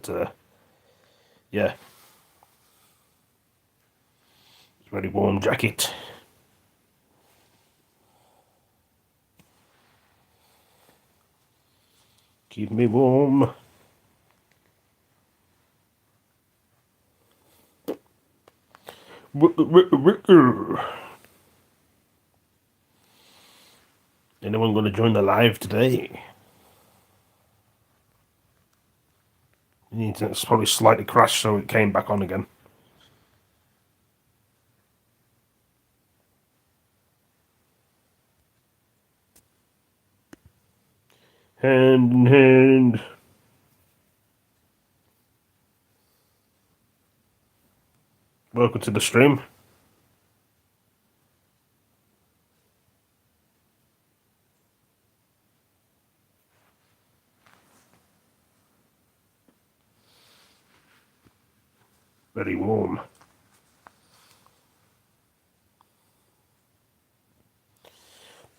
Yeah, it's a very warm jacket. Keep me warm. Anyone going to join the live today? The internet's probably slightly crashed, so it came back on again. Hand in hand. Welcome to the stream. Very warm.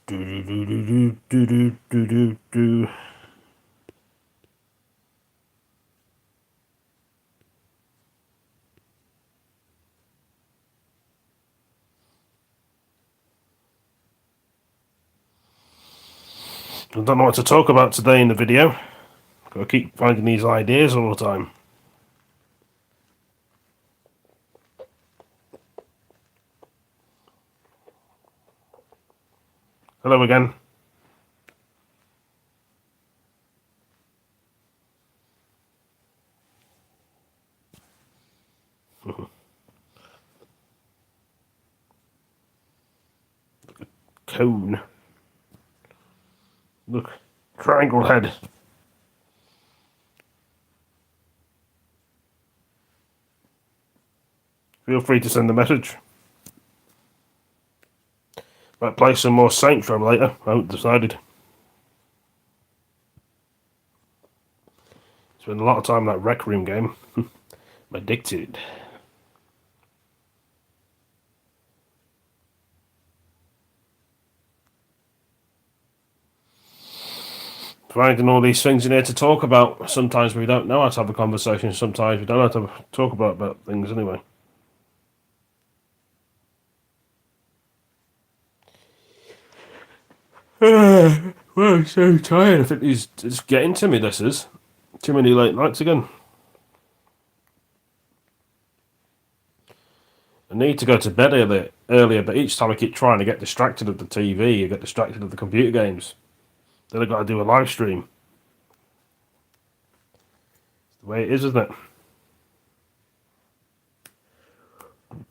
Do do do do do do do do do. I don't know what to talk about today in the video. Gotta keep finding these ideas all the time. Hello again. Cone. Look, triangle head. Feel free to send a message. Might play some more Saints Row later. I haven't decided. Spend a lot of time in that Rec Room game. I'm addicted. Finding all these things in here to talk about. Sometimes we don't know how to have a conversation. Sometimes we don't know how to talk about things anyway. Well, I'm so tired. I think it's getting to me, this is. Too many late nights again. I need to go to bed earlier, but each time I keep trying to get distracted of the TV, I get distracted of the computer games. Then I've got to do a live stream. It's the way it is, isn't it?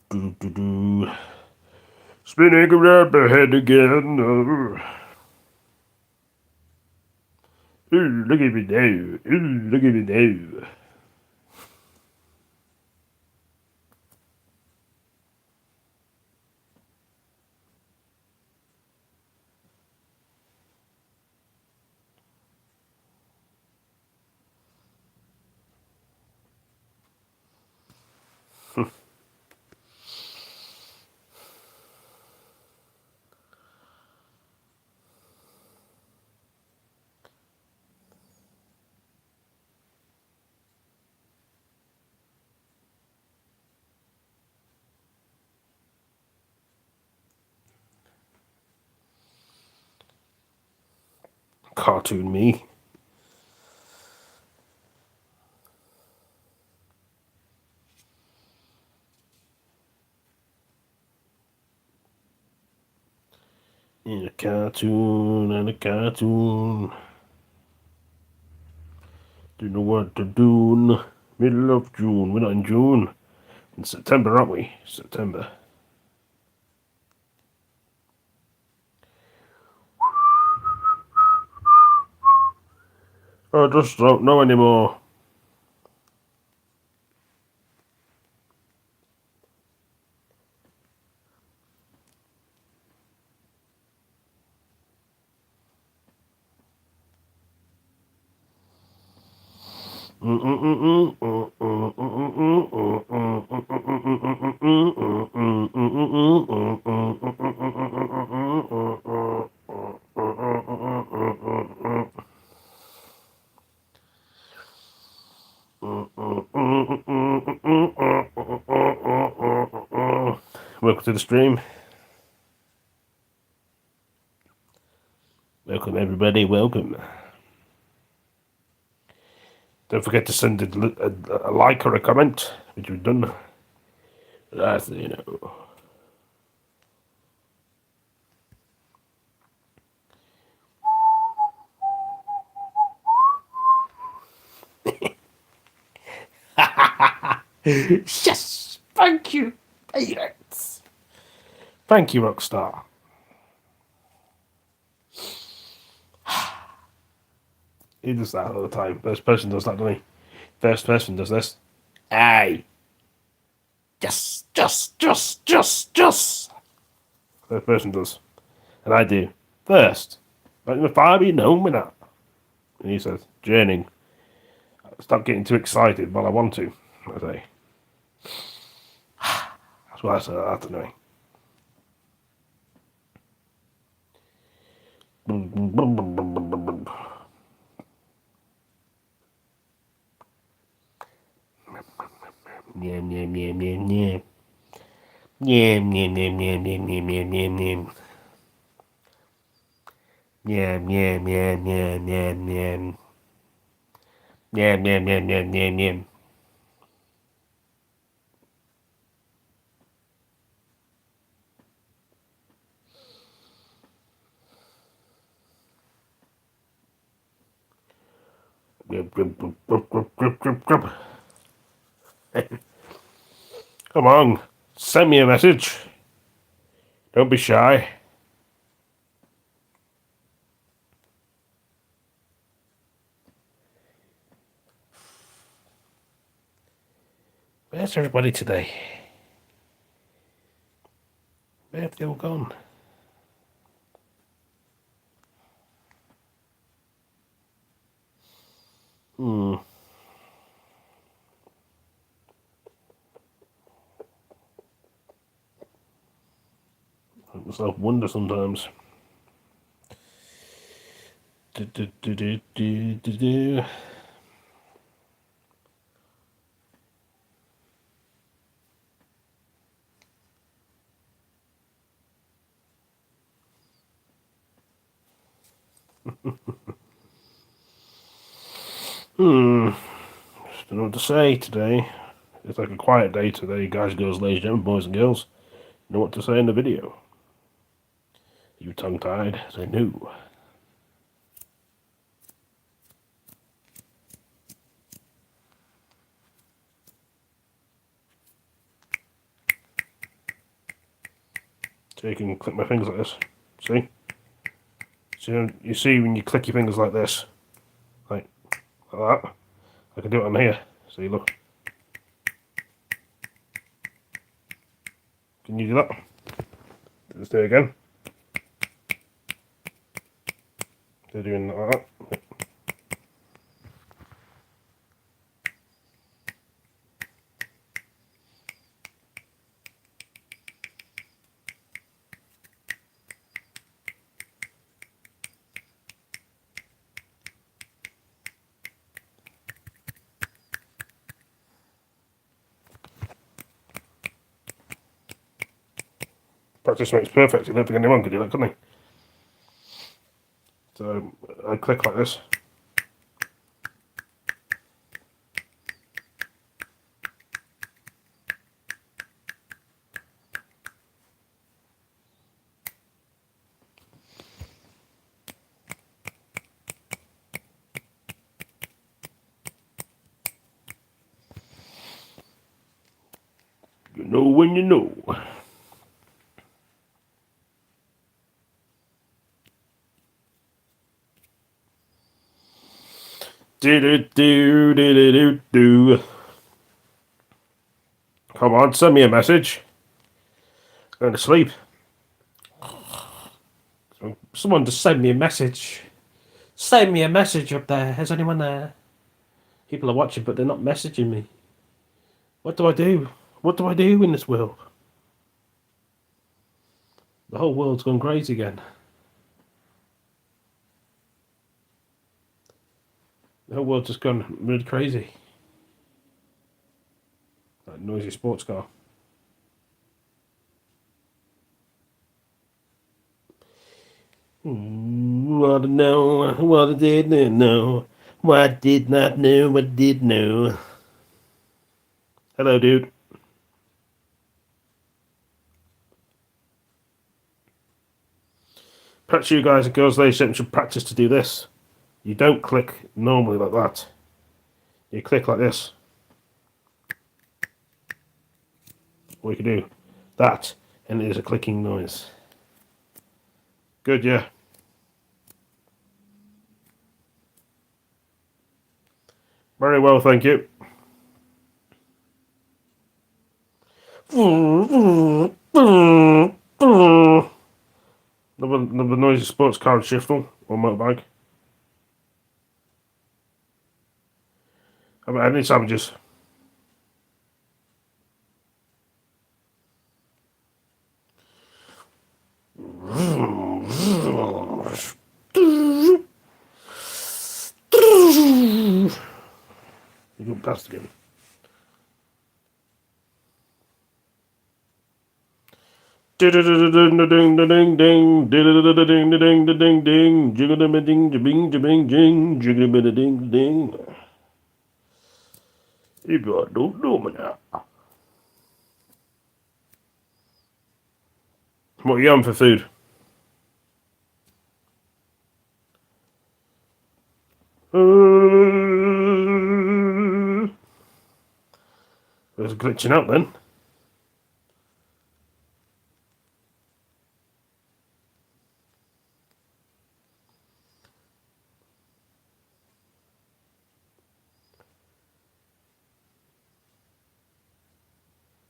Do, do, do. Spinning around my head again. Ooh, look at me now. Ooh, look at me now. Cartoon me. In a cartoon and a cartoon. Don't know what to do. Middle of June. We're not in June. In September, aren't we? September. I just don't know anymore. Welcome to the stream. Welcome, everybody. Welcome. Don't forget to send a like or a comment, which we've done. That's, you know. Yes! Thank you, parents. Thank you, Rockstar. He does that all the time. First person does that, doesn't he? First person does this. Aye. Just. First person does. And I do. First. Like the far you know me that. And he says, Jerning. Stop getting too excited while I want to. I say. That's why I said that, anyway. Yam yam yam yam yam. Yam yam yam yam yam yam yam yam yam. Yam yam yam yam yam yam. Yam yam yam yam yam yam. Come on, send me a message. Don't be shy. Where's everybody today? Where have they all gone? I myself wonder sometimes. Do. Just don't know what to say today. It's like a quiet day today, guys, girls, ladies, gentlemen, boys and girls. You know what to say in the video. You tongue-tied? Say no. So you can click my fingers like this. See? So you see when you click your fingers like this, like that. I can do it on here. See, look. Can you do that? Let's do it again. They're doing like that. Practice makes perfect. I don't think anyone could do that, couldn't they? So I click like this. You know when you know. Do. Come on, send me a message. I'm going to sleep. Someone just send me a message. Send me a message up there. Is anyone there? People are watching, but they're not messaging me. What do I do? What do I do in this world? The whole world's gone crazy again. The whole world's just gone really crazy. That noisy sports car. What to know, what I didn't know, what I did not know, what I did know. Hello, dude. Perhaps you guys and girls, ladies and gentlemen, should practice to do this. You don't click normally like that. You click like this. Or you can do that, and it is a clicking noise. Good, yeah. Very well, thank you. Another noisy sports car and shiftle or motorbike. How about any sandwiches? You go past again. Ding ding ding ding ding ding ding ding ding ding jiggle ding jing jing jing jiggle ding ding. If you don't know me now. What are you on for food? There's glitching out then.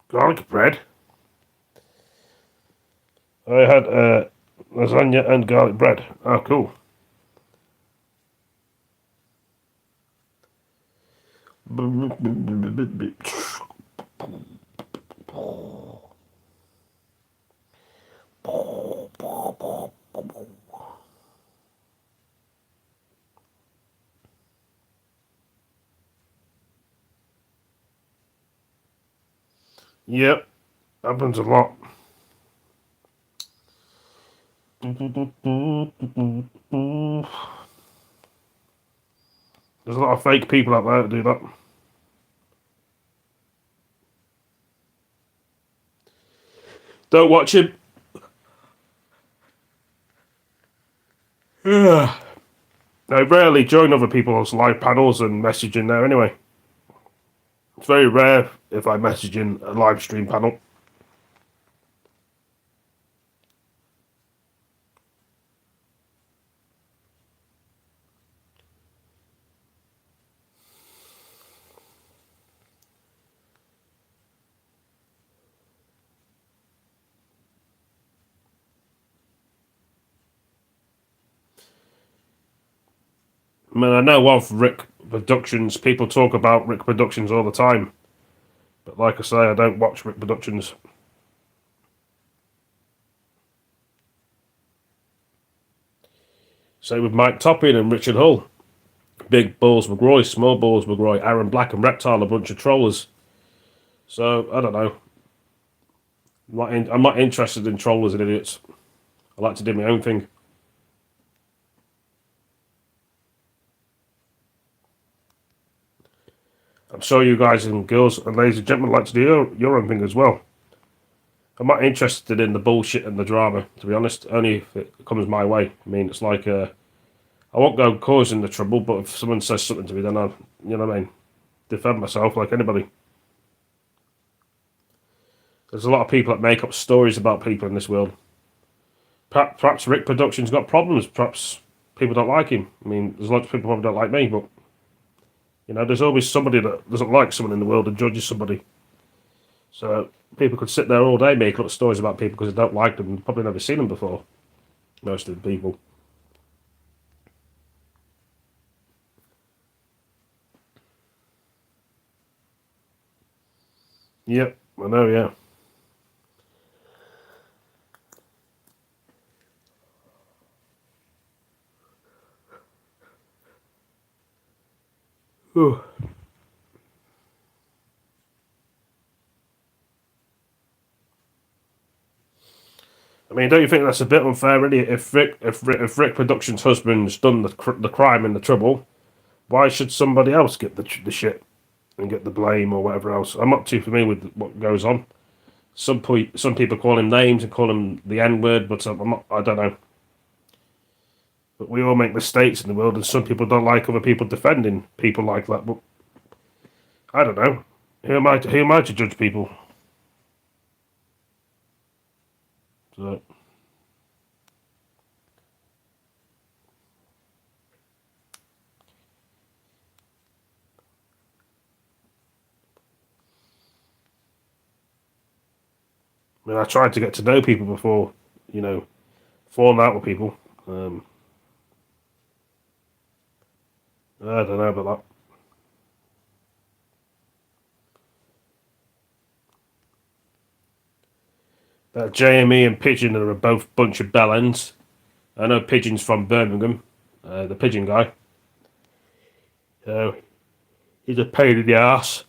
Garlic bread. I had lasagna and garlic bread. Oh, cool. Yep, happens a lot. There's a lot of fake people out there that do that. Don't watch him. Yeah. I rarely join other people's live panels and message in there anyway. It's very rare if I message in a live stream panel. I mean, I know of Rick Productions. People talk about Rick Productions all the time. But like I say, I don't watch Rick Productions. Same with Mike Toppin and Richard Hull. Big Balls McGroy, Small Balls McGroy, Aaron Black and Reptile, a bunch of trollers. So, I don't know. I'm not interested in trollers and idiots. I like to do my own thing. I'm sure you guys and girls and ladies and gentlemen like to do your own thing as well. I'm not interested in the bullshit and the drama, to be honest, only if it comes my way. I mean, it's like, I won't go causing the trouble, but if someone says something to me, then I'll, you know what I mean, defend myself like anybody. There's a lot of people that make up stories about people in this world. Perhaps Rick Productions got problems, perhaps people don't like him. I mean, there's lots of people probably don't like me, but, you know, there's always somebody that doesn't like someone in the world and judges somebody. So people could sit there all day making up stories about people because they don't like them and probably never seen them before. Most of the people. Yep, I know, yeah. Whew. I mean, don't you think that's a bit unfair, really? If Rick Production's husband's done the crime and the trouble, why should somebody else get the shit and get the blame or whatever else? I'm not too familiar with what goes on. Some people call him names and call him the N word, but I'm not. I don't know. But we all make mistakes in the world, and some people don't like other people defending people like that. But I don't know. Who am I? Who am I to judge people? So. I mean, I tried to get to know people before, falling out with people. I don't know about that. That JME and Pigeon are both a bunch of bellends. I know Pigeon's from Birmingham, the Pigeon guy. So he's a pain in the ass.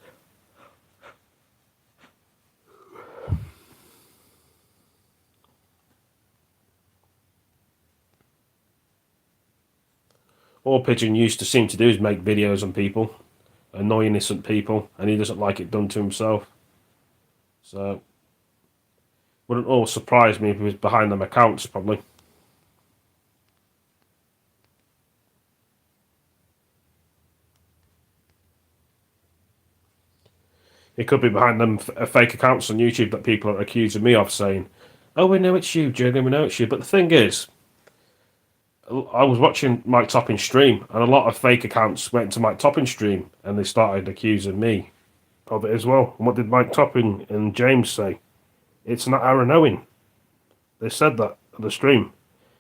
All Pigeon used to seem to do is make videos on people, annoy innocent people, and he doesn't like it done to himself. So wouldn't all surprise me if he was behind them accounts, probably. He could be behind them fake accounts on YouTube that people are accusing me of, saying, "Oh, we know it's you, Jurgen, we know it's you." But the thing is, I was watching Mike Toppin's stream, and a lot of fake accounts went to Mike Toppin's stream, and they started accusing me of it as well. And what did Mike Toppin and James say? It's not Aaron Owen. They said that at the stream.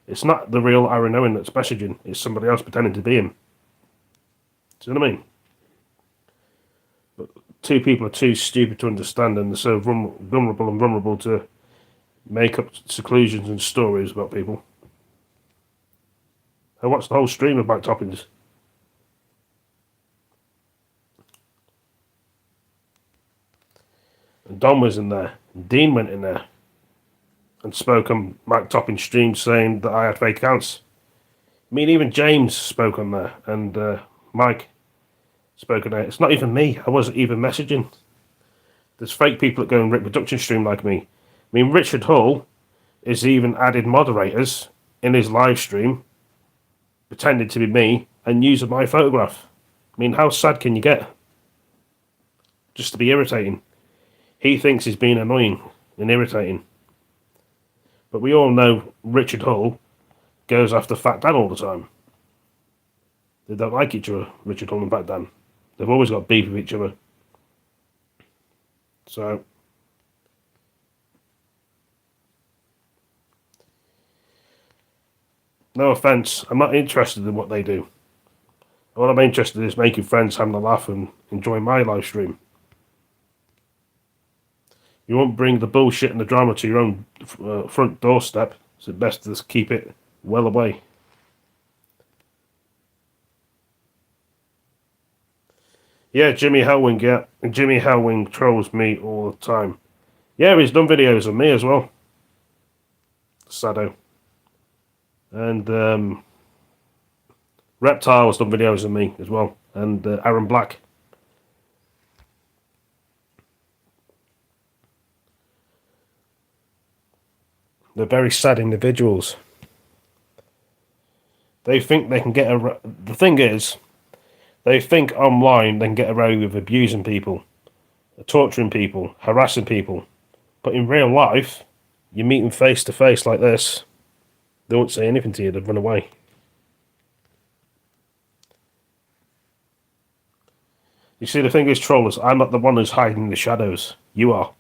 It's not the real Aaron Owen that's messaging. It's somebody else pretending to be him. Do you know what I mean? But two people are too stupid to understand, and they're so vulnerable to make up seclusions and stories about people. I watched the whole stream of Mike Toppins. And Don was in there. And Dean went in there and spoke on Mike Toppin's stream saying that I had fake accounts. I mean, even James spoke on there, and Mike spoke on there. It's not even me. I wasn't even messaging. There's fake people that go and Rick Production stream like me. I mean, Richard Hull is even added moderators in his live stream, pretending to be me and using my photograph. I mean, how sad can you get? Just to be irritating. He thinks he's being annoying and irritating. But we all know Richard Hull goes after Fat Dan all the time. They don't like each other, Richard Hull and Fat Dan. They've always got beef with each other. So, no offence, I'm not interested in what they do. What I'm interested in is making friends, having a laugh, and enjoying my live stream. You won't bring the bullshit and the drama to your own front doorstep, so it's best to just keep it well away. Yeah, Jimmy Hellwing, yeah. And Jimmy Hellwing trolls me all the time. Yeah, he's done videos of me as well. Sado. And Reptile's done videos of me as well. And Aaron Black. They're very sad individuals. They think they can get a... The thing is, they think online they can get away with abusing people, torturing people, harassing people. But in real life, you meet them face to face like this, they won't say anything to you, they'd run away. You see, the thing is, trollers, I'm not the one who's hiding in the shadows. You are.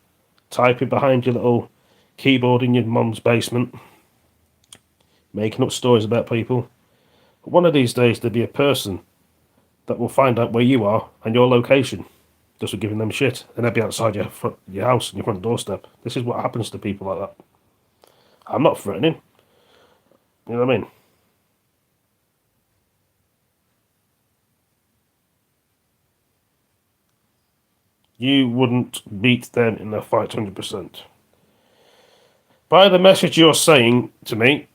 Typing behind your little keyboard in your mum's basement, making up stories about people. But one of these days, there'll be a person that will find out where you are and your location, just for giving them shit, and they'll be outside your house and your front doorstep. This is what happens to people like that. I'm not threatening. You know what I mean? You wouldn't beat them in a fight 100%. By the message you're saying to me,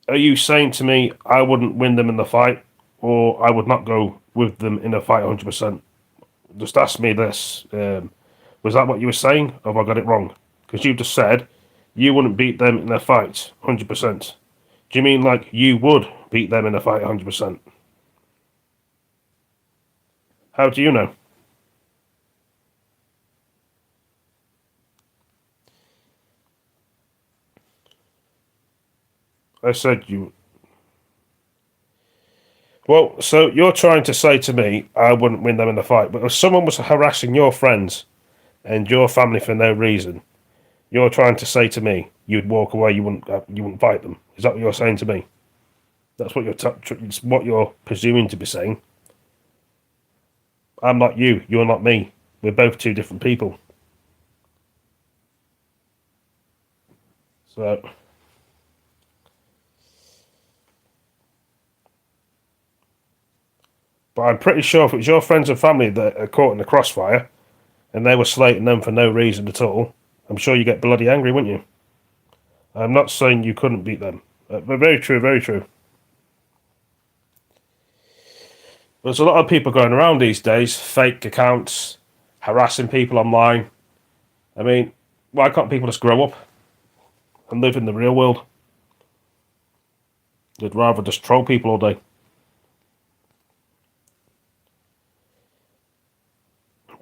are you saying to me I wouldn't win them in the fight, or I would not go with them in a fight 100%? Just ask me this. Was that what you were saying, or have I got it wrong? Because you just said you wouldn't beat them in a fight 100%. Do you mean like you would beat them in a fight 100%? How do you know? I said you. Well, so you're trying to say to me I wouldn't win them in a fight, but if someone was harassing your friends and your family for no reason, you're trying to say to me you'd walk away, you wouldn't fight them. Is that what you're saying to me? That's what it's what you're presuming to be saying. I'm not you. You're not me. We're both two different people. So, but I'm pretty sure if it was your friends and family that are caught in the crossfire and they were slating them for no reason at all, I'm sure you get bloody angry, wouldn't you? I'm not saying you couldn't beat them. But very true, very true. There's a lot of people going around these days, fake accounts, harassing people online. I mean, why can't people just grow up and live in the real world? They'd rather just troll people all day.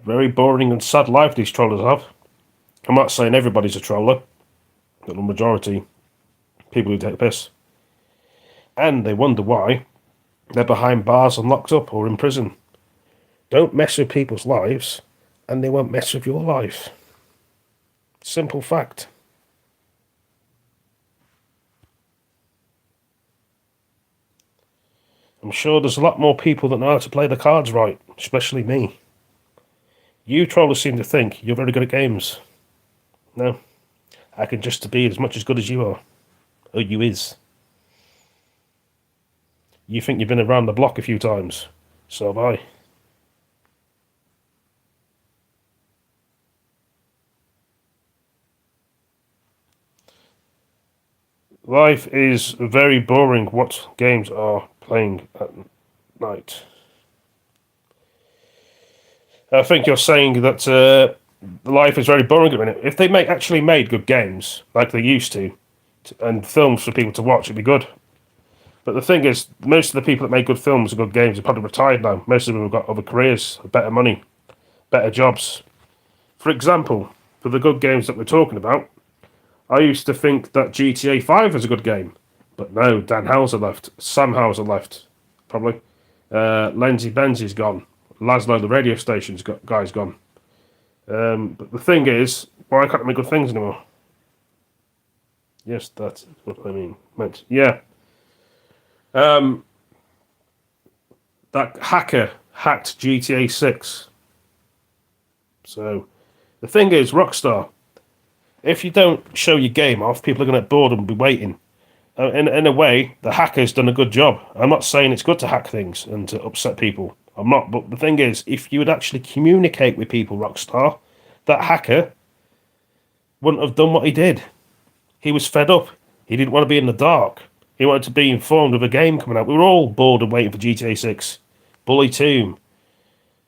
Very boring and sad life these trollers have. I'm not saying everybody's a troller, but the majority, people who take piss. And they wonder why they're behind bars and locked up or in prison. Don't mess with people's lives, and they won't mess with your life. Simple fact. I'm sure there's a lot more people that know how to play the cards right, especially me. You trollers seem to think you're very good at games. No, I can just be as much as good as you are. Or you is. You think you've been around the block a few times. So have I. Life is very boring. What games are playing at night? I think you're saying that life is very boring at the minute. If they actually made good games, like they used to, and films for people to watch, it'd be good. But the thing is, most of the people that make good films and good games are probably retired now. Most of them have got other careers, better money, better jobs. For example, for the good games that we're talking about, I used to think that GTA 5 was a good game. But no, Dan Houser left. Sam Houser left, probably. Lindsay Benzie's gone. Laszlo, the radio guy's gone. But the thing is, why can't I make good things anymore? Yes, that's what I meant. Yeah. That hacker hacked GTA 6. So, the thing is, Rockstar, if you don't show your game off, people are going to get bored and be waiting. In a way, the hacker's done a good job. I'm not saying it's good to hack things and to upset people. I'm not. But the thing is, if you would actually communicate with people, Rockstar, that hacker wouldn't have done what he did. He was fed up. He didn't want to be in the dark. He wanted to be informed of a game coming out. We were all bored and waiting for GTA 6. Bully Tomb.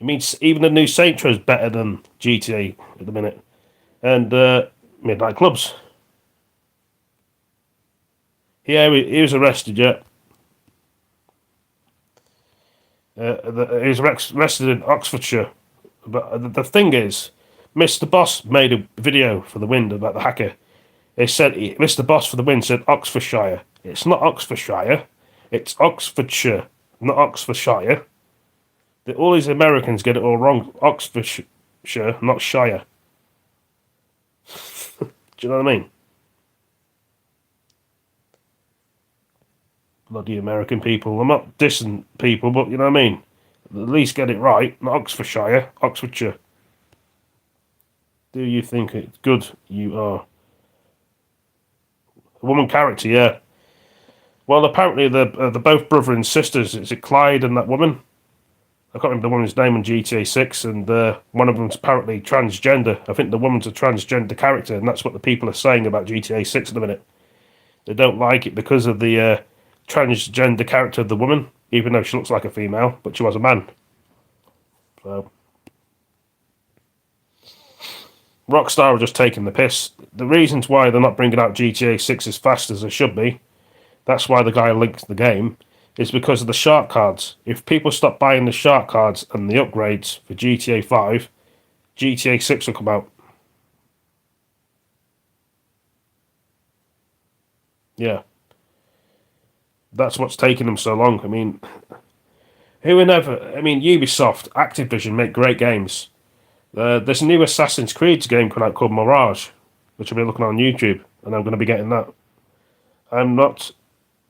It means even the new Saints Row is better than GTA at the minute. And Midnight Clubs. Yeah, he was arrested, yeah. He was arrested in Oxfordshire. But the thing is, Mr. Boss made a video for the Wind about the hacker. He said, Mr. Boss for the Win said Oxfordshire. It's not Oxfordshire. It's Oxfordshire, not Oxfordshire. All these Americans get it all wrong. Oxfordshire, not Shire. Do you know what I mean? Bloody American people. I'm not dissing people, but you know what I mean? At least get it right. Not Oxfordshire, Oxfordshire. Do you think it's good? You are. A woman character, yeah. Well, apparently they're both brother and sisters. Is it Clyde and that woman? I can't remember the woman's name in GTA 6, and one of them's apparently transgender. I think the woman's a transgender character, and that's what the people are saying about GTA 6 at the minute. They don't like it because of the transgender character of the woman, even though she looks like a female, but she was a man. So Rockstar are just taking the piss. The reasons why they're not bringing out GTA 6 as fast as they should be, that's why the guy linked the game, is because of the shark cards. If people stop buying the shark cards and the upgrades for GTA 5, GTA 6 will come out. Yeah. That's what's taking them so long. I mean, Ubisoft, Activision make great games. There's a new Assassin's Creed game coming out called Mirage, which I'll be looking on YouTube, and I'm going to be getting that. I'm not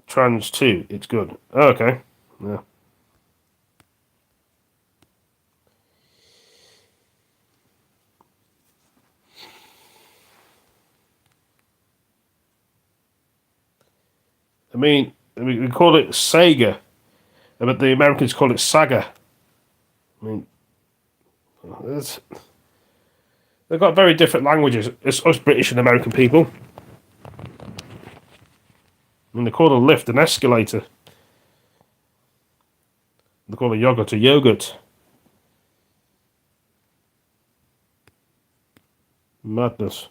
trans too. It's good. Oh, okay. Yeah. We call it Sega, but the Americans call it Saga. I mean, they've got very different languages. It's us British and American people. I mean, they call a lift an escalator. They call a yogurt a yogurt. Madness.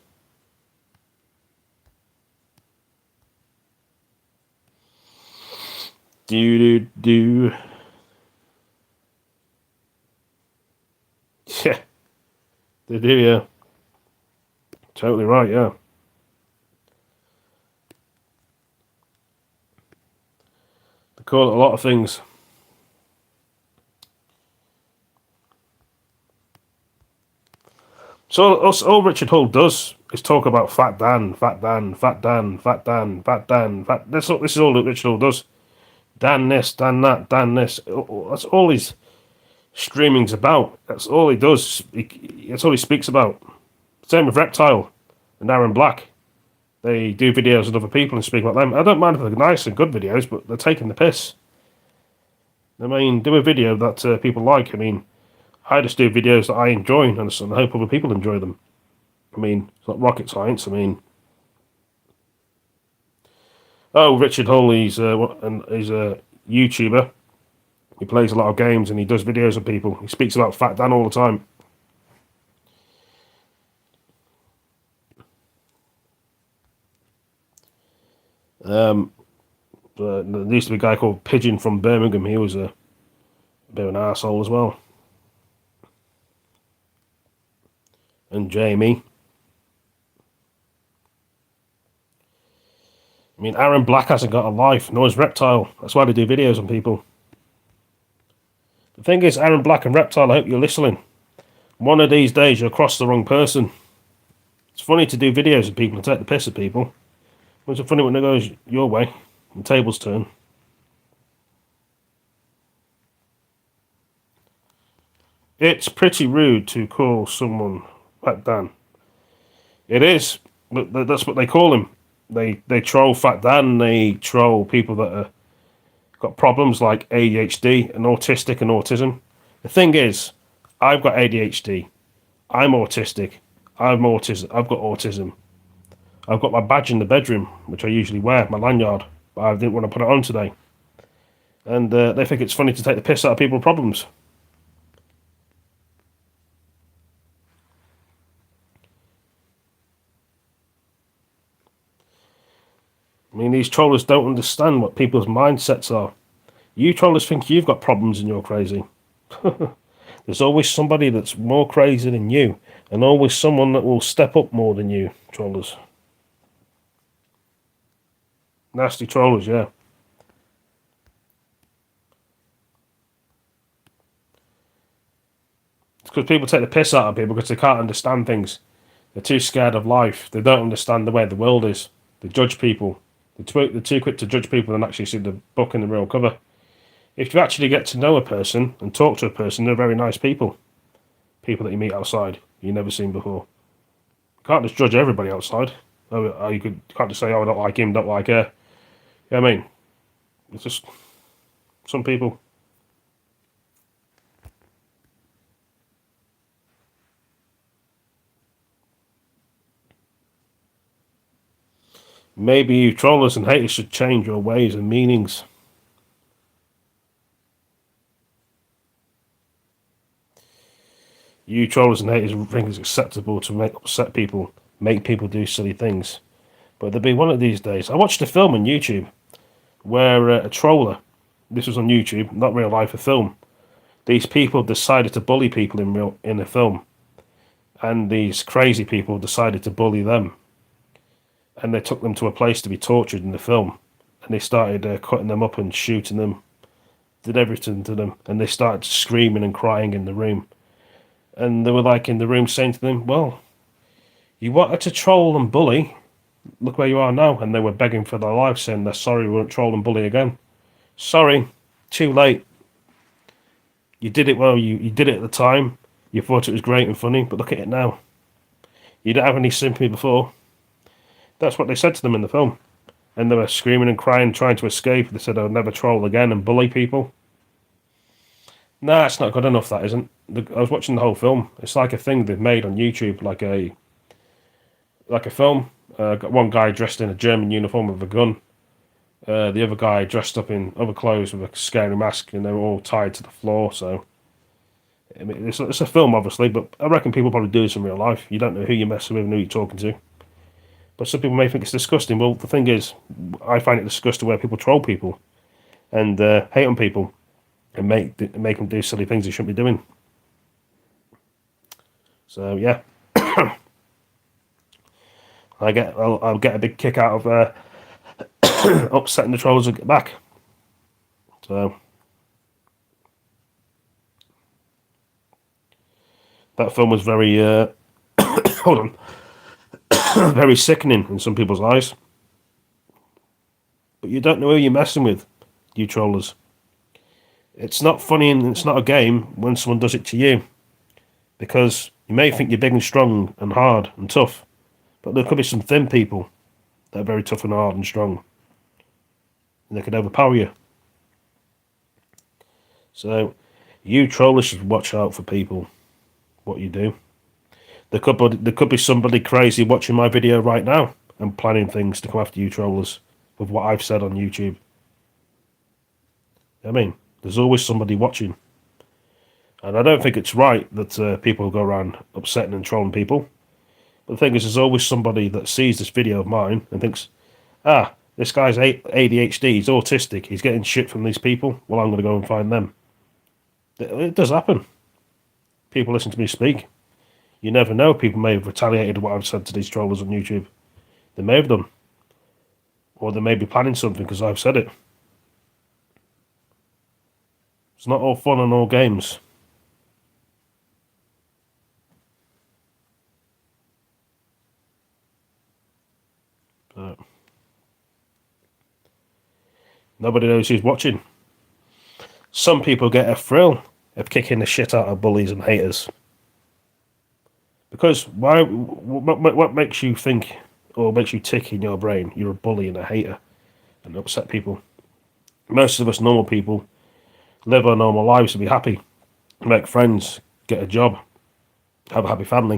Do. Yeah, they do, yeah. Totally right, yeah. They call it a lot of things. So all Richard Hull does is talk about Fat Dan, Fat Dan, Fat Dan, Fat Dan, Fat Dan, Fat. This is all that Richard Hull does. Dan this, Dan that, Dan this. That's all his streaming's about. That's all he does. That's all he speaks about. Same with Reptile and Aaron Black. They do videos with other people and speak about them. I don't mind if they're nice and good videos, but they're taking the piss. I mean, do a video that people like. I mean, I just do videos that I enjoy, and I hope other people enjoy them. I mean, it's not rocket science. I mean, Richard Hull, he's a YouTuber. He plays a lot of games and he does videos of people. He speaks about Fat Dan all the time. There used to be a guy called Pigeon from Birmingham. He was a bit of an arsehole as well. And Jamie. I mean, Aaron Black hasn't got a life, nor is Reptile. That's why they do videos on people. The thing is, Aaron Black and Reptile, I hope you're listening. One of these days, you'll cross the wrong person. It's funny to do videos of people and take the piss of people. It's funny when it goes your way, and tables turn. It's pretty rude to call someone Fat Dan. It is, but that's what they call him. They troll Fat Dan. They troll people that are got problems like ADHD and autistic and autism. The thing is, I've got ADHD. I'm autistic. I've got autism. I've got my badge in the bedroom, which I usually wear, my lanyard, but I didn't want to put it on today. And they think it's funny to take the piss out of people's problems. I mean, these trollers don't understand what people's mindsets are. You trollers think you've got problems and you're crazy. There's always somebody that's more crazy than you, and always someone that will step up more than you, trollers. Nasty trollers, yeah. It's because people take the piss out of people because they can't understand things. They're too scared of life. They don't understand the way the world is. They judge people. They're too quick to judge people and actually see the book in the real cover. If you actually get to know a person and talk to a person, they're very nice people. People that you meet outside you've never seen before. You can't just judge everybody outside. You can't just say, oh, I don't like him, don't like her. You know what I mean? It's just some people. Maybe you trollers and haters should change your ways and meanings. You trollers and haters think it's acceptable to make upset people, make people do silly things. But there'll be one of these days. I watched a film on YouTube where a troller, this was on YouTube, not real life, a film. These people decided to bully people in a film, and these crazy people decided to bully them, and they took them to a place to be tortured in the film, and they started cutting them up and shooting them, did everything to them, and they started screaming and crying in the room, and they were like in the room saying to them, "Well, you wanted to troll and bully. Look where you are now," and they were begging for their lives, saying they're sorry, we won't troll and bully again. Sorry, too late. You did it well. You did it at the time. You thought it was great and funny, but look at it now. You didn't have any sympathy before. That's what they said to them in the film. And they were screaming and crying, trying to escape. They said, "I'll never troll again and bully people." Nah, it's not good enough, that isn't. I was watching the whole film. It's like a thing they've made on YouTube, like a film. Got one guy dressed in a German uniform with a gun. The other guy dressed up in other clothes with a scary mask, and they were all tied to the floor. So, I mean, it's a film, obviously, but I reckon people probably do this in real life. You don't know who you're messing with and who you're talking to. But some people may think it's disgusting. Well, the thing is, I find it disgusting where people troll people and hate on people and make them do silly things they shouldn't be doing. So yeah, I'll get a big kick out of upsetting the trolls and get back. So that film was very hold on, very sickening in some people's eyes. But you don't know who you're messing with, you trollers. It's not funny and it's not a game when someone does it to you, because you may think you're big and strong and hard and tough, but there could be some thin people that are very tough and hard and strong, and they could overpower you. So, you trollers should watch out for people. What you do. There could be somebody crazy watching my video right now and planning things to come after you trollers with what I've said on YouTube. I mean, there's always somebody watching. And I don't think it's right that people go around upsetting and trolling people. But the thing is, there's always somebody that sees this video of mine and thinks, this guy's ADHD, he's autistic, he's getting shit from these people. Well, I'm going to go and find them. It does happen. People listen to me speak. You never know, people may have retaliated what I've said to these trollers on YouTube. They may have done. Or they may be planning something because I've said it. It's not all fun and all games. But nobody knows who's watching. Some people get a thrill of kicking the shit out of bullies and haters. Because what makes you think, or makes you tick in your brain, you're a bully and a hater and upset people? Most of us normal people live our normal lives to be happy, make friends, get a job, have a happy family.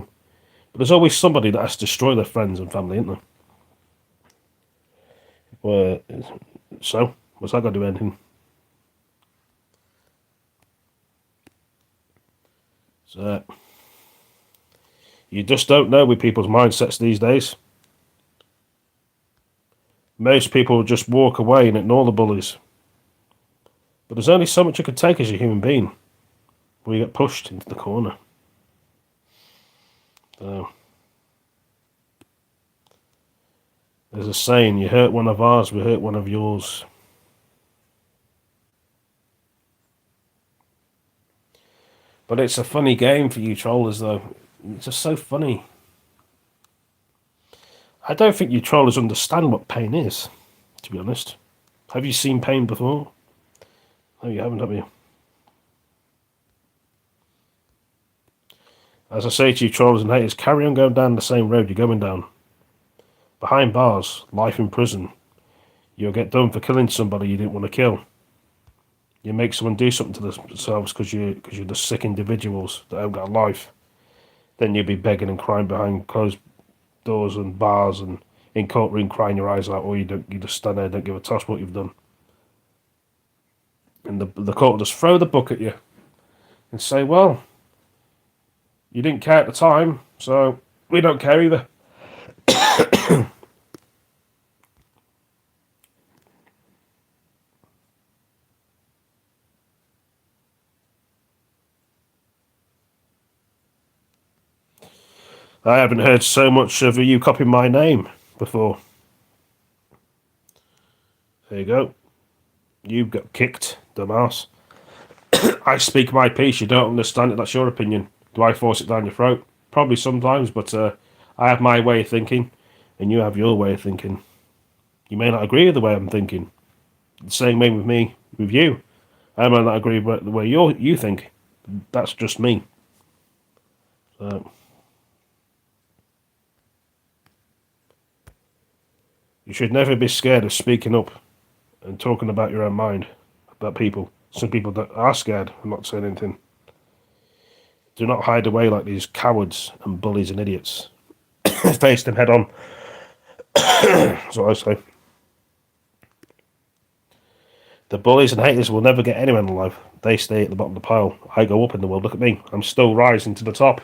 But there's always somebody that has to destroy their friends and family, isn't there? Well, so, what's that got to do with anything? So, you just don't know with people's mindsets these days. Most people just walk away and ignore the bullies. But there's only so much you can take as a human being before you get pushed into the corner. So, there's a saying, you hurt one of ours, we hurt one of yours. But it's a funny game for you trollers, though. It's just so funny. I don't think you trollers understand what pain is, to be honest. Have you seen pain before? No, you haven't, have you? As I say to you trollers and haters, carry on going down the same road you're going down. Behind bars, life in prison. You'll get done for killing somebody you didn't want to kill. You make someone do something to themselves because you're the sick individuals that haven't got a life. Then you'll be begging and crying behind closed doors and bars and in courtroom crying your eyes out, or you just stand there and don't give a toss what you've done. And the court will just throw the book at you and say, well, you didn't care at the time, so we don't care either. I haven't heard so much of you copying my name before. There you go. You got kicked, dumbass. I speak my piece, you don't understand it, that's your opinion. Do I force it down your throat? Probably sometimes, but I have my way of thinking, and you have your way of thinking. You may not agree with the way I'm thinking. The same way with me, with you. I might not agree with the way you think. That's just me. So, you should never be scared of speaking up and talking about your own mind about people. Some people that are scared and not saying anything. Do not hide away like these cowards and bullies and idiots. Face them head on. That's what I say. The bullies and haters will never get anyone alive. They stay at the bottom of the pile. I go up in the world. Look at me. I'm still rising to the top.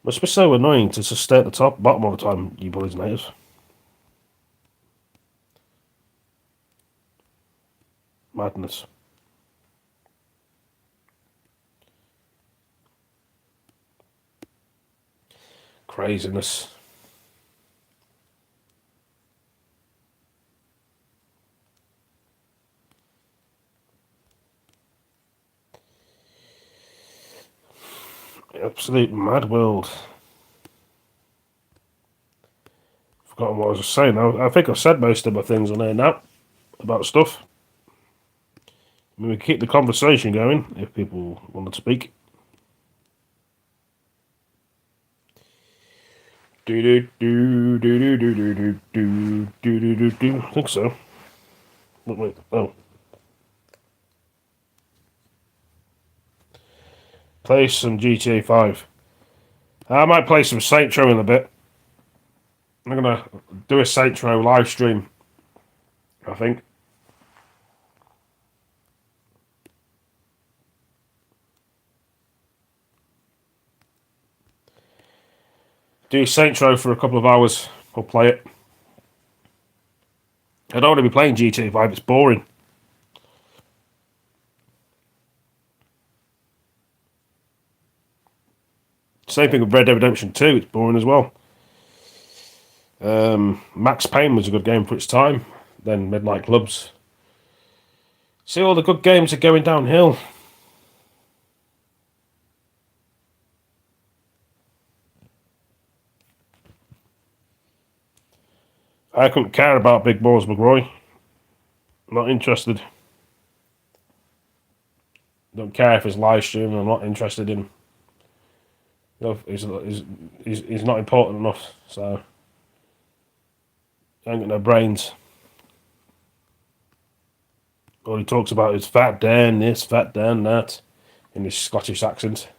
Must be so annoying to just stay at the bottom all the time, you bullies and haters. Madness. Craziness. Absolute mad world. Forgotten what I was saying. I think I've said most of my things on there now about stuff. I mean, we keep the conversation going if people want to speak. I think so. Wait. Oh. Play some GTA 5. I might play some Saints Row in a bit. I'm going to do a Saints Row live stream, I think. Do Saints Row for a couple of hours. I'll play it. I don't want to be playing GTA 5, it's boring. Same thing with Red Dead Redemption 2, it's boring as well. Max Payne was a good game for its time. Then Midnight Clubs. See, all the good games are going downhill. I couldn't care about Big Balls McGroy. Not interested. Don't care if it's live stream. I'm not interested in. You know, he's not important enough. So I ain't got no brains. All he talks about is fat Dan this, fat Dan that, in his Scottish accent.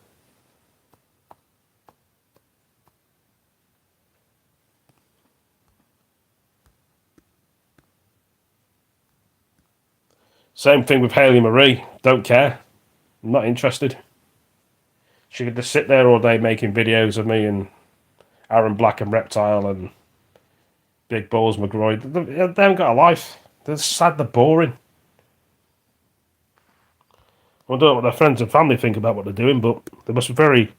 Same thing with Hayley Marie. Don't care. I'm not interested. She could just sit there all day making videos of me and Aaron Black and Reptile and Big Balls McGroy. They haven't got a life. They're sad, they're boring. I don't know what their friends and family think about what they're doing, but they must be very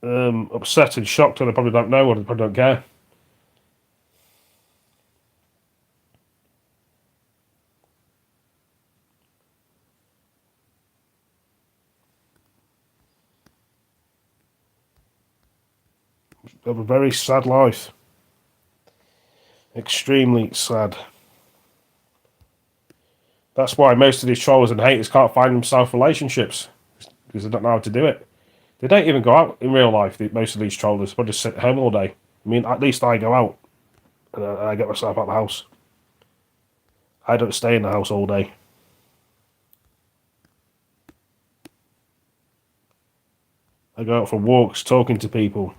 upset and shocked, and they probably don't know, or they probably don't care. They have a very sad life. Extremely sad. That's why most of these trollers and haters can't find themselves relationships, because they don't know how to do it. They don't even go out in real life, most of these trollers. They just sit at home all day. I mean, at least I go out and I get myself out of the house. I don't stay in the house all day. I go out for walks, talking to people.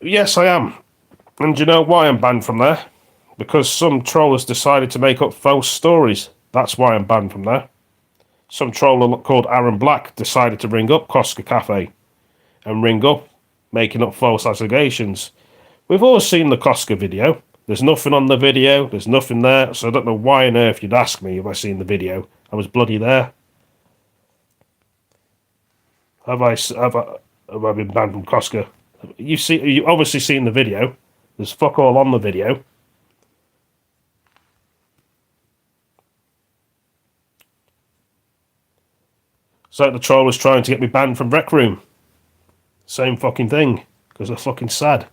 Yes, I am. And do you know why I'm banned from there? Because some trollers decided to make up false stories. That's why I'm banned from there. Some troller called Aaron Black decided to ring up Costco Cafe and ring up, making up false allegations. We've all seen the Costco video. There's nothing on the video. There's nothing there. So I don't know why on earth you'd ask me if I seen the video. I was bloody there. Have I been banned from Costco? You obviously seen the video. There's fuck all on the video. So the troll was trying to get me banned from Rec Room. Same fucking thing. Because they're fucking sad.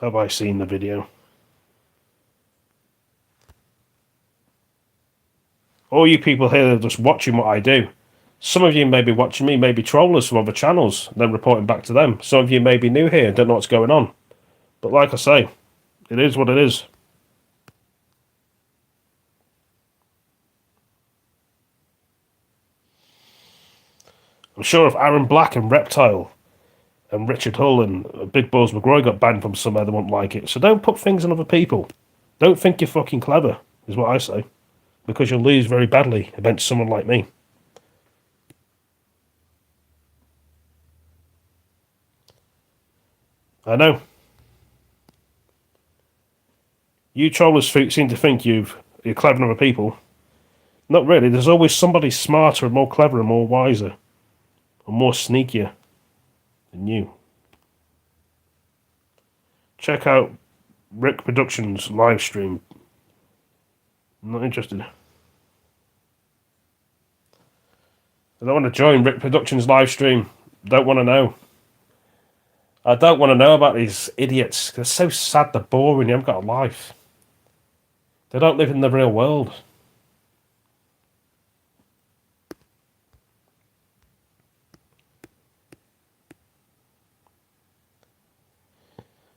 Have I seen the video? All you people here are just watching what I do. Some of you may be watching me, maybe trollers from other channels, and then reporting back to them. Some of you may be new here and don't know what's going on. But like I say, it is what it is. I'm sure if Aaron Black and Reptile and Richard Hull and Big Balls McGroy got banned from somewhere, they won't like it. So don't put things on other people. Don't think you're fucking clever, is what I say. Because you'll lose very badly against someone like me. I know. You trollers seem to think you're clever than other people. Not really. There's always somebody smarter and more clever and more wiser. And more sneakier than you. Check out Rick Productions live stream. I'm not interested. I don't want to join Rick Productions live stream. Don't want to know. I don't want to know about these idiots. They're so sad, they're boring, they haven't got a life. They don't live in the real world.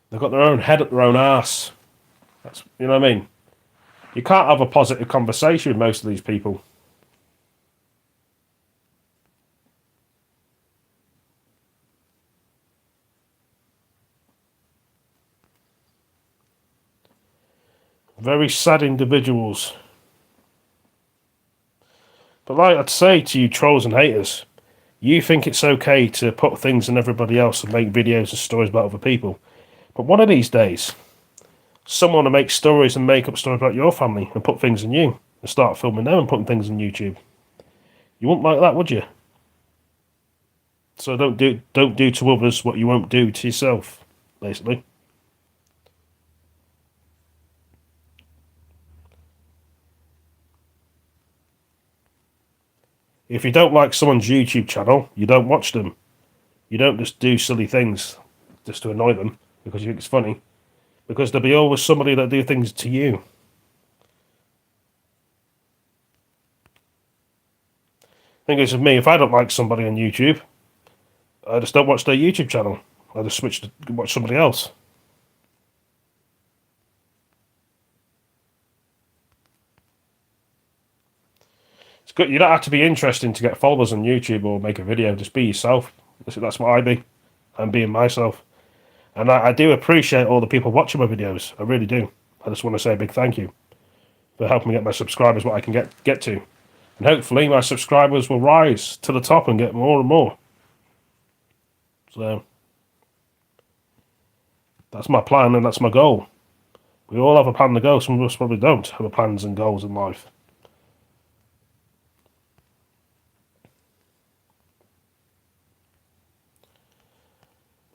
They've got their own head up their own arse. That's, you know what I mean? You can't have a positive conversation with most of these people. Very sad individuals. But like I'd say to you trolls and haters, you think it's okay to put things in everybody else and make videos and stories about other people. But one of these days, someone will make stories and make up stories about your family and put things in you and start filming them and putting things on YouTube. You wouldn't like that, would you? So don't do to others what you won't do to yourself, basically. If you don't like someone's YouTube channel, you don't watch them. You don't just do silly things just to annoy them because you think it's funny. Because there'll be always somebody that do things to you. Thing is with me, if I don't like somebody on YouTube, I just don't watch their YouTube channel. I just switch to watch somebody else. It's good. You don't have to be interesting to get followers on YouTube or make a video. Just be yourself. That's what I be. I'm being myself. And I do appreciate all the people watching my videos. I really do. I just want to say a big thank you for helping me get my subscribers what I can get to. And hopefully my subscribers will rise to the top and get more and more. So that's my plan and that's my goal. We all have a plan to go. Some of us probably don't have plans and goals in life.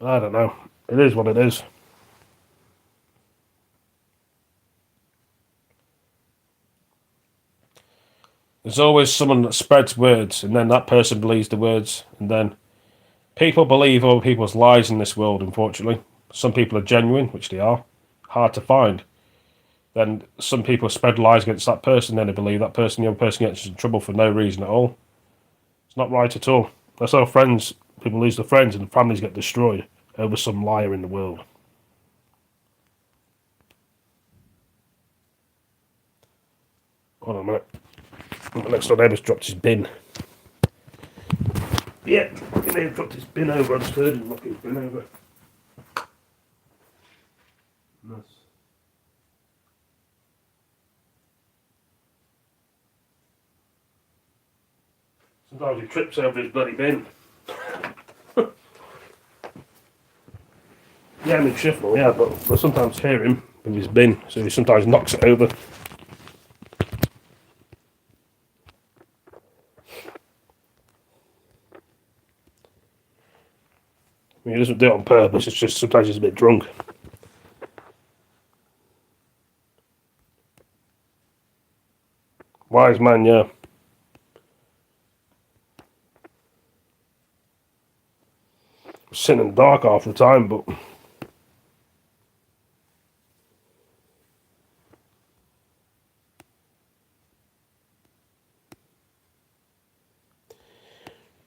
I don't know. It is what it is. There's always someone that spreads words, and then that person believes the words, and then people believe other people's lies in this world, unfortunately. Some people are genuine, which they are. Hard to find. Then some people spread lies against that person, then they believe that person, the other person gets in trouble for no reason at all. It's not right at all. That's how people lose their friends and families get destroyed over some liar in the world. Hold on a minute. My next door neighbour's dropped his bin. Yeah, he may have dropped his bin over. I just heard him knocking his bin over. Nice. Sometimes he trips over his bloody bin. Yeah, I'm in Sheffield, yeah, but I sometimes hear him with his bin, so he sometimes knocks it over. I mean, he doesn't do it on purpose, it's just sometimes he's a bit drunk. Wise man, yeah. Sitting in the dark half the time, but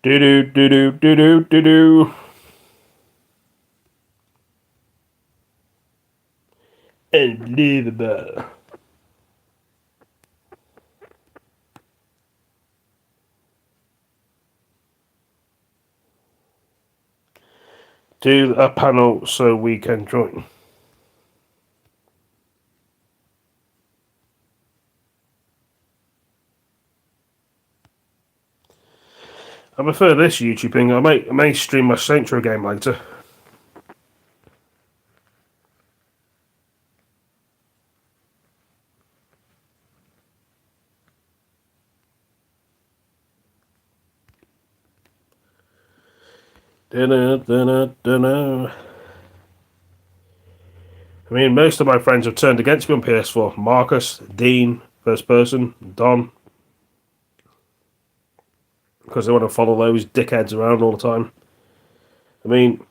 do do do do do do do do. Unbelievable. Do a panel so we can join. I prefer this YouTube thing. I may stream my Saints Row game later. Dunno. I mean, most of my friends have turned against me on PS4. Marcus, Dean, first person, Don. Because they want to follow those dickheads around all the time. I mean,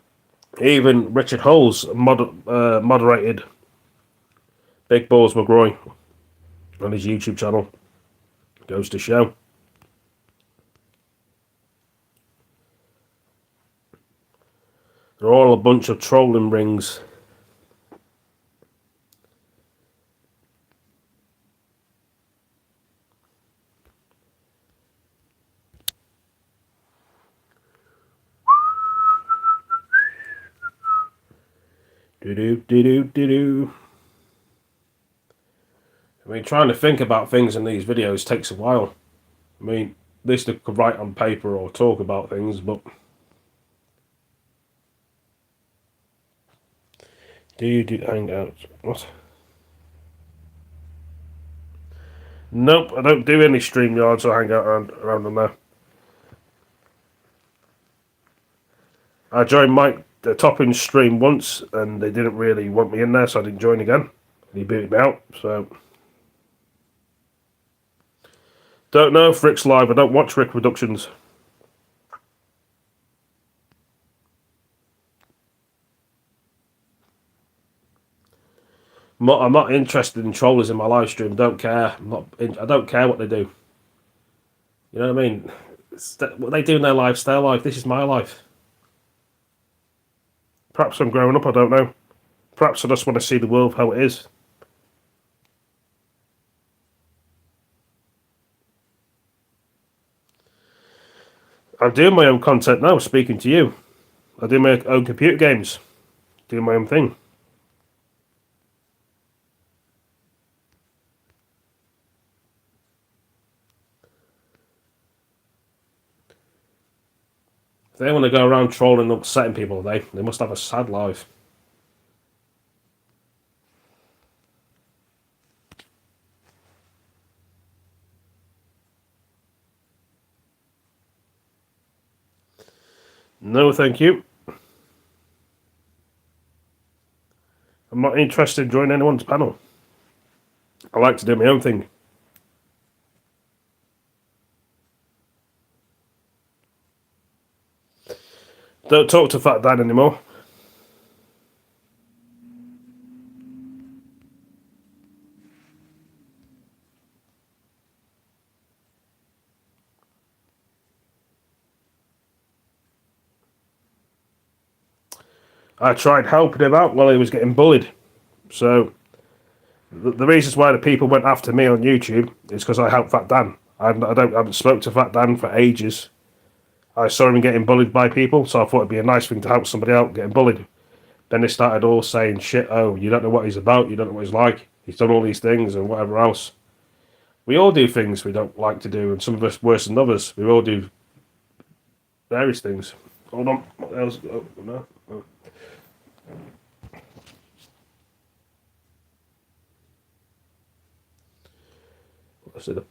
even Richard Holes moderated Big Balls McGroy on his YouTube channel. Goes to show. They're all a bunch of trolling rings. Do. I mean, trying to think about things in these videos takes a while. I mean, at least I could write on paper or talk about things, but... Do you do hangouts? What? Nope, I don't do any StreamYards or hangout around on there. I joined Mike the Toppings stream once, and they didn't really want me in there, so I didn't join again. And he booted me out, so... Don't know if Rick's live. I don't watch Rick Productions. I'm not interested in trollers in my live stream. Don't care. I don't care what they do. You know what I mean? What they do in their life, their life. This is my life. Perhaps I'm growing up. I don't know. Perhaps I just want to see the world how it is. I'm doing my own content now. Speaking to you, I do my own computer games. Do my own thing. If they want to go around trolling and upsetting people, they must have a sad life. No, thank you. I'm not interested in joining anyone's panel. I like to do my own thing. Don't talk to Fat Dan anymore. I tried helping him out while he was getting bullied. So the reasons why the people went after me on YouTube is because I helped Fat Dan. I haven't spoke to Fat Dan for ages. I saw him getting bullied by people, so I thought it'd be a nice thing to help somebody out getting bullied. Then they started all saying shit. Oh, you don't know what he's about. You don't know what he's like. He's done all these things and whatever else. We all do things we don't like to do, and some of us worse than others. We all do various things. Hold on. What else? Oh, no. Oh. What's it?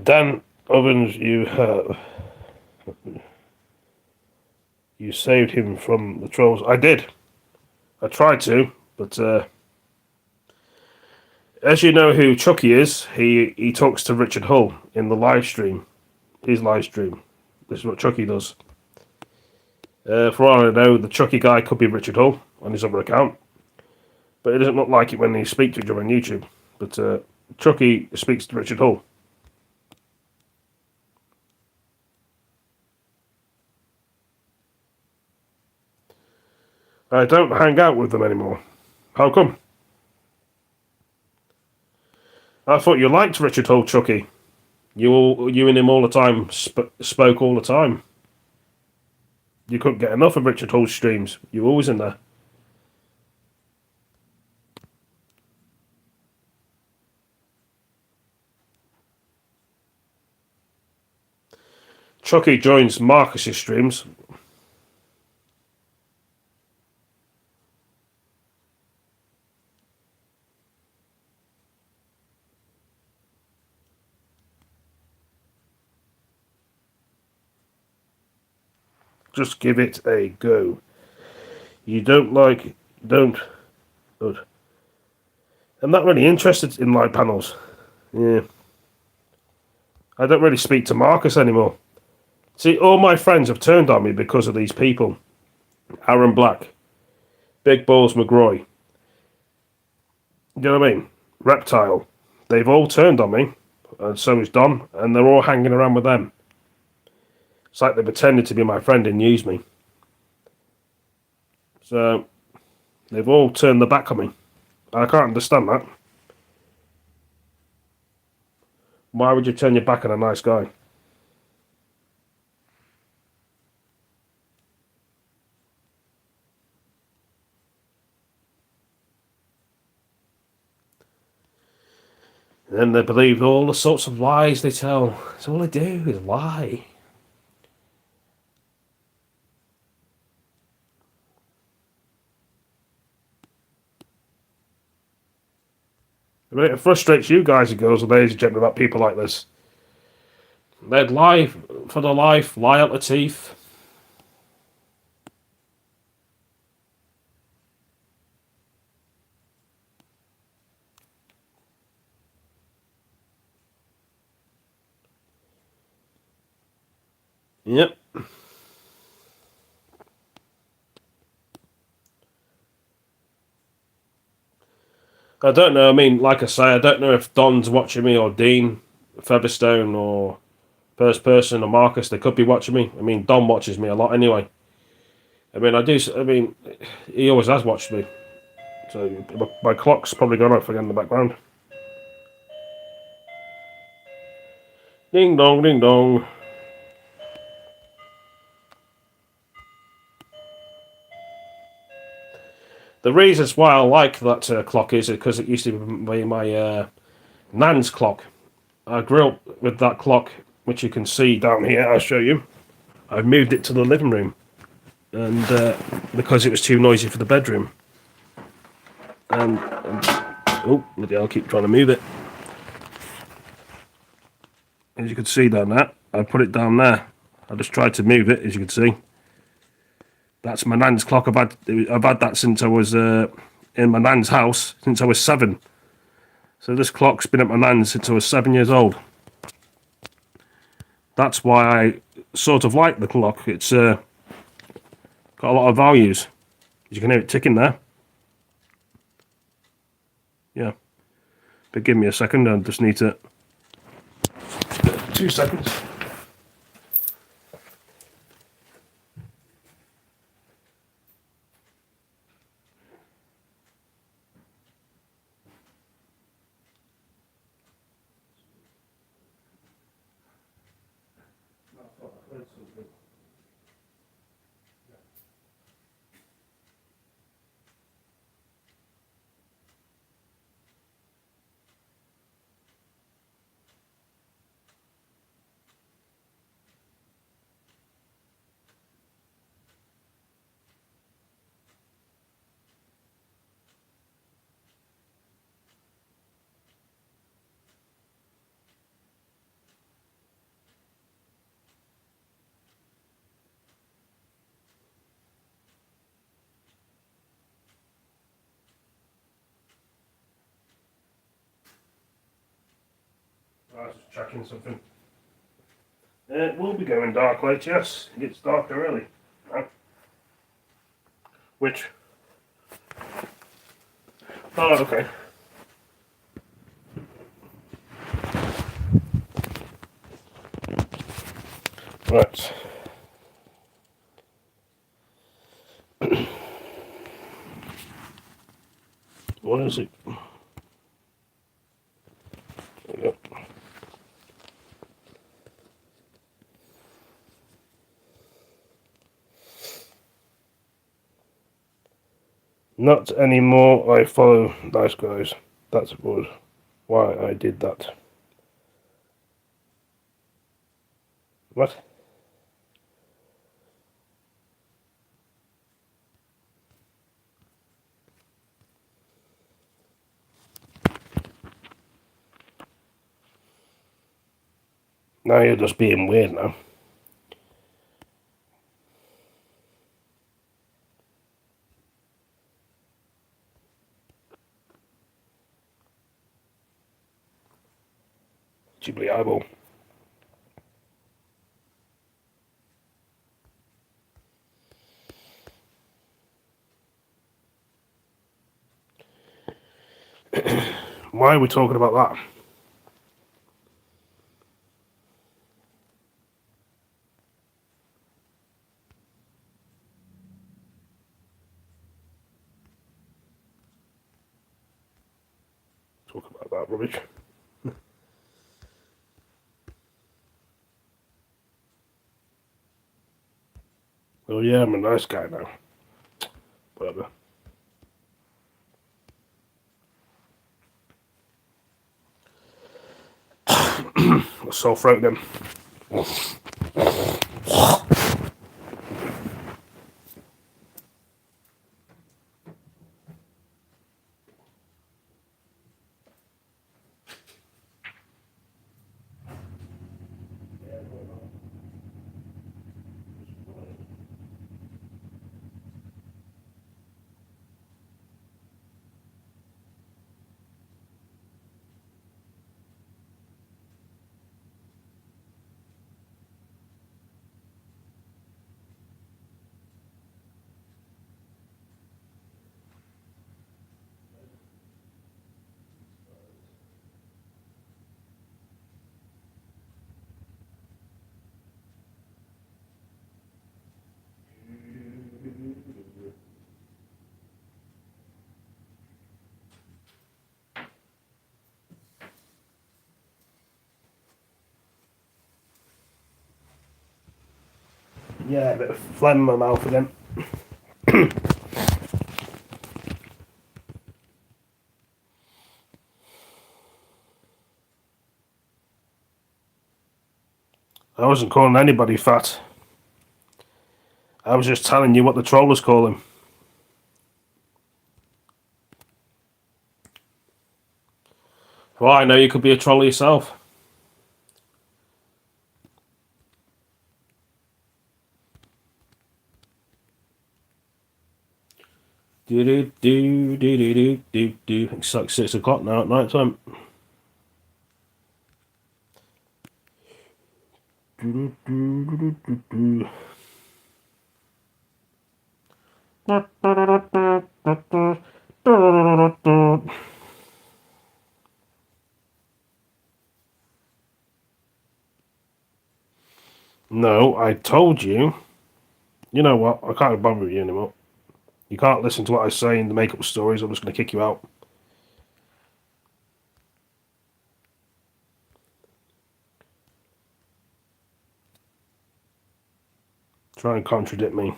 Dan Ovens, you saved him from the trolls. I did. I tried to, but as you know who Chucky is, he talks to Richard Hull in the live stream. His live stream. This is what Chucky does. For all I know, the Chucky guy could be Richard Hull on his other account, but it doesn't look like it when they speak to each other on YouTube. But Chucky speaks to Richard Hull. I don't hang out with them anymore. How come? I thought you liked Richard Hull, Chucky. You and him all the time spoke all the time. You couldn't get enough of Richard Hull's streams. You were always in there. Chucky joins Marcus's streams. Just give it a go. You don't. Good. I'm not really interested in live panels. Yeah. I don't really speak to Marcus anymore. See, all my friends have turned on me because of these people. Aaron Black, Big Balls McGroy. You know what I mean? Reptile. They've all turned on me, and so is Don, and they're all hanging around with them. It's like they pretended to be my friend and used me. So, they've all turned their back on me. I can't understand that. Why would you turn your back on a nice guy? And then they believe all the sorts of lies they tell. That's all they do is lie. I mean, it frustrates you guys and girls and ladies and gentlemen about people like this. They'd lie for their life, lie out the teeth. Yep. I don't know. I mean, like I say, I don't know if Don's watching me or Dean, Featherstone, or First Person or Marcus. They could be watching me. I mean, Don watches me a lot anyway. I mean, he always has watched me. So my clock's probably gone off again in the background. Ding dong, ding dong. The reasons why I like that clock is because it used to be my nan's clock. I grew up with that clock, which you can see down here. I'll show you. I moved it to the living room, and because it was too noisy for the bedroom. And oh, bloody hell, I'll keep trying to move it. As you can see down there, I put it down there. I just tried to move it, as you can see. That's my nan's clock. I've had that since I was in my nan's house since I was 7. So this clock's been at my nan's since I was 7 years old. That's why I sort of like the clock. It's got a lot of values. You can hear it ticking there. Yeah. But give me a second, I just need to... 2 seconds. I was just checking something. It will be going dark late, yes. It gets darker early. Which? Oh, okay. Right. What is it? There we go. Not anymore. I follow nice guys. That's why I did that. What? Now you're just being weird now. Ghibli eyeball. Why are we talking about that? Talk about that rubbish. Oh yeah, I'm a nice guy now. Whatever. Sore throat then. Yeah, a bit of phlegm in my mouth again. I wasn't calling anybody fat. I was just telling you what the trollers call him. Well, I know you could be a troller yourself. Do do do do do do do do. It's like 6 o'clock now at night time. Do do do do do do. No, I told you. You know what? I can't bother with you anymore. You can't listen to what I say in the make-up stories. I'm just going to kick you out. Try and contradict me.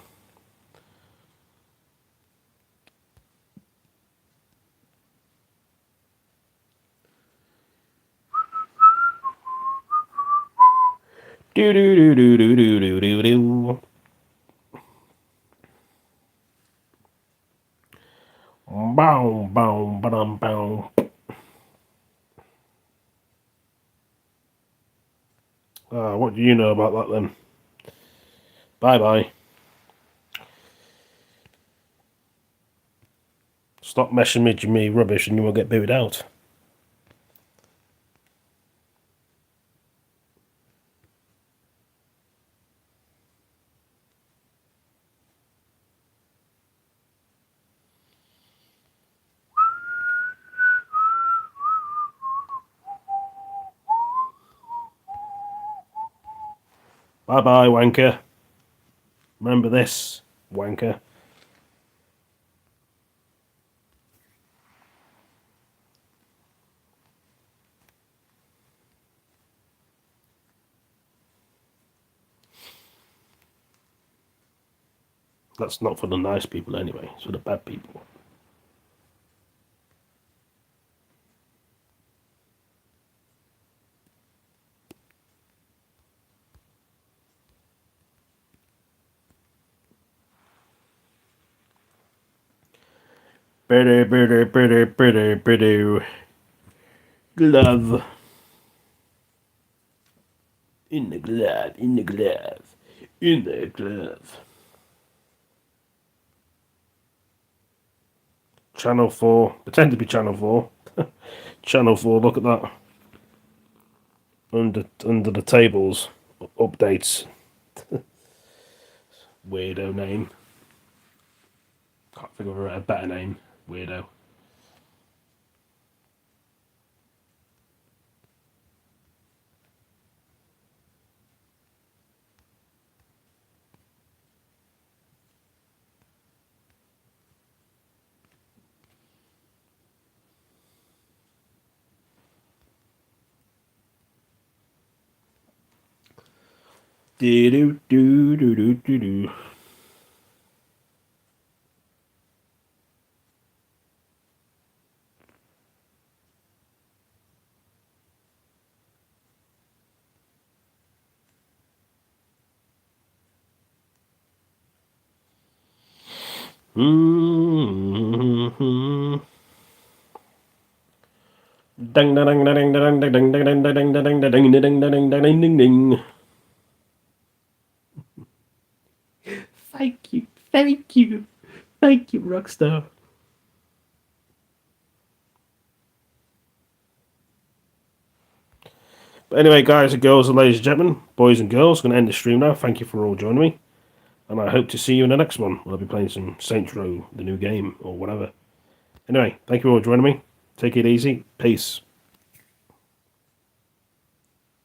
Do do do do do do do do do. Bow bow ba bow. What do you know about that then? Bye bye. Stop messing with me rubbish and you will get booted out. Bye bye, wanker. Remember this, wanker. That's not for the nice people anyway, it's for the bad people. Bitter, bitter, bitter, bitter, bitter. Glove. In the glove, in the glove, in the glove. Channel 4. Pretend to be Channel 4. Channel 4, look at that. Under the tables. Updates. Weirdo name. Can't think of a better name. Weirdo. Do do do do do do do. Mm-hmm. Ding ding ding ding ding ding ding ding ding ding ding ding ding ding ding ding ding ding. Thank you, thank you, thank you, Rockstar. But anyway, guys and girls and ladies and gentlemen, boys and girls, going to end the stream now. Thank you for all joining me, and I hope to see you in the next one. I'll be playing some Saints Row, the new game, or whatever. Anyway, thank you all for joining me. Take it easy. Peace.